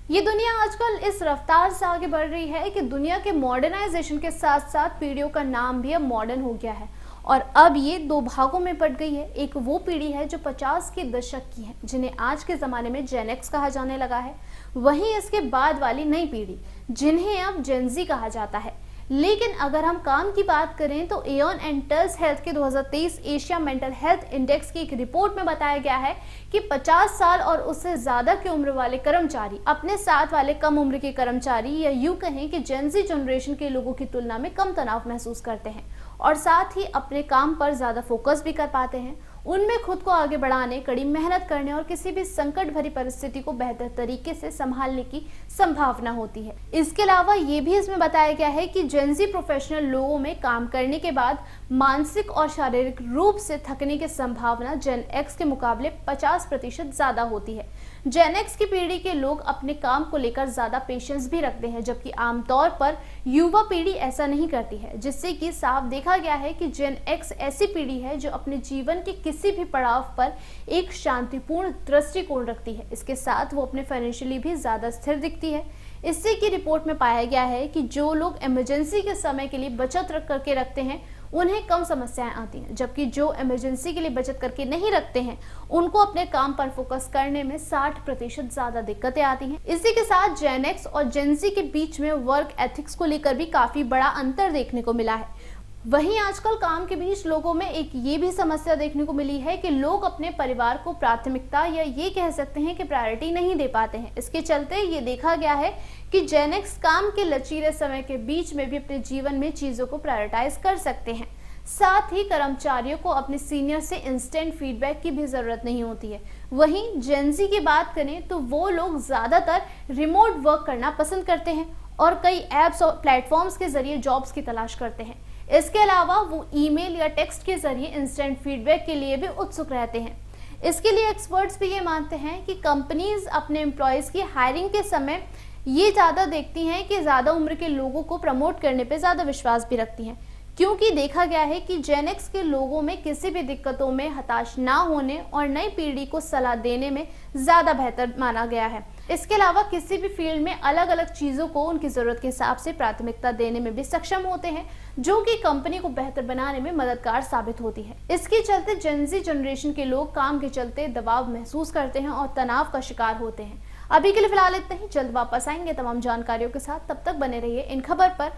ये दुनिया आजकल इस रफ्तार से आगे बढ़ रही है कि दुनिया के मॉडर्नाइजेशन के साथ साथ पीढ़ियों का नाम भी अब मॉडर्न हो गया है। और अब ये दो भागों में बट गई है। एक वो पीढ़ी है जो 50 के दशक की है, जिन्हें आज के ज़माने में जेन एक्स कहा जाने लगा है। वहीं इसके बाद वाली नई पीढ़ी, जिन्हें अब जेन ज़ी कहा जाता है। लेकिन अगर हम काम की बात करें तो एऑन एंड टेल्स हेल्थ के 2023 एशिया मेंटल हेल्थ इंडेक्स की एक रिपोर्ट में बताया गया है कि 50 साल और उससे ज्यादा की उम्र वाले कर्मचारी अपने साथ वाले कम उम्र के कर्मचारी या यूं कहें कि जेन ज़ी जनरेशन के लोगों की तुलना में कम तनाव महसूस करते हैं और साथ ही अपने काम पर ज्यादा फोकस भी कर पाते हैं। उनमें खुद को आगे बढ़ाने, कड़ी मेहनत करने और किसी भी संकट भरी परिस्थिति को बेहतर तरीके से संभालने की संभावना होती है। इसके अलावा ये भी इसमें बताया गया है कि जेन ज़ी प्रोफेशनल लोगों में काम करने के बाद मानसिक और शारीरिक रूप से थकने की संभावना जेन एक्स के मुकाबले 50% ज्यादा होती है। जेन एक्स की पीढ़ी के लोग अपने काम को लेकर ज्यादा पेशेंस भी रखते हैं, जबकि आमतौर पर युवा पीढ़ी ऐसा नहीं करती है, जिससे कि साफ देखा गया है कि जेन एक्स ऐसी पीढ़ी है जो अपने जीवन के किसी भी पड़ाव पर एक शांतिपूर्ण दृष्टिकोण रखती है। इसके साथ वो अपने फाइनेंशियली भी ज्यादा स्थिर दिखती है। इससे की रिपोर्ट में पाया गया है कि जो लोग इमरजेंसी के समय के लिए बचत रख करके रखते हैं उन्हें कम समस्याएं आती हैं, जबकि जो इमरजेंसी के लिए बचत करके नहीं रखते हैं उनको अपने काम पर फोकस करने में 60% ज्यादा दिक्कतें आती हैं। इसी के साथ जेन एक्स और जेन ज़ी के बीच में वर्क एथिक्स को लेकर भी काफी बड़ा अंतर देखने को मिला है। वहीं आजकल काम के बीच लोगों में एक ये भी समस्या देखने को मिली है कि लोग अपने परिवार को प्राथमिकता या ये कह सकते हैं कि प्रायोरिटी नहीं दे पाते हैं। इसके चलते ये देखा गया है कि जेन एक्स काम के लचीले समय के बीच में भी अपने जीवन में चीजों को प्रायोरिटाइज कर सकते हैं। साथ ही कर्मचारियों को अपने सीनियर से इंस्टेंट फीडबैक की भी जरूरत नहीं होती है। वहीं जेन ज़ी की बात करें तो वो लोग ज्यादातर रिमोट वर्क करना पसंद करते हैं और कई एप्स और प्लेटफॉर्म्स के जरिए जॉब्स की तलाश करते हैं। इसके अलावा वो ईमेल या टेक्स्ट के जरिए इंस्टेंट फीडबैक के लिए भी उत्सुक रहते हैं। इसके लिए एक्सपर्ट्स भी ये मानते हैं कि कंपनीज अपने एम्प्लॉयज की हायरिंग के समय ये ज़्यादा देखती हैं कि ज़्यादा उम्र के लोगों को प्रमोट करने पे ज़्यादा विश्वास भी रखती हैं, क्योंकि देखा गया है कि जेन एक्स के लोगों में किसी भी दिक्कतों में हताश ना होने और नई पीढ़ी को सलाह देने में ज़्यादा बेहतर माना गया है। इसके अलावा किसी भी फील्ड में अलग अलग चीज़ों को उनकी ज़रूरत के हिसाब से प्राथमिकता देने में भी सक्षम होते हैं, जो कि कंपनी को बेहतर बनाने में मददगार साबित होती है। इसके चलते जेन ज़ी जनरेशन के लोग काम के चलते दबाव महसूस करते हैं और तनाव का शिकार होते हैं। अभी के लिए फिलहाल इतना ही। जल्द वापस आएंगे तमाम जानकारियों के साथ। तब तक बने रहिए इन खबर पर।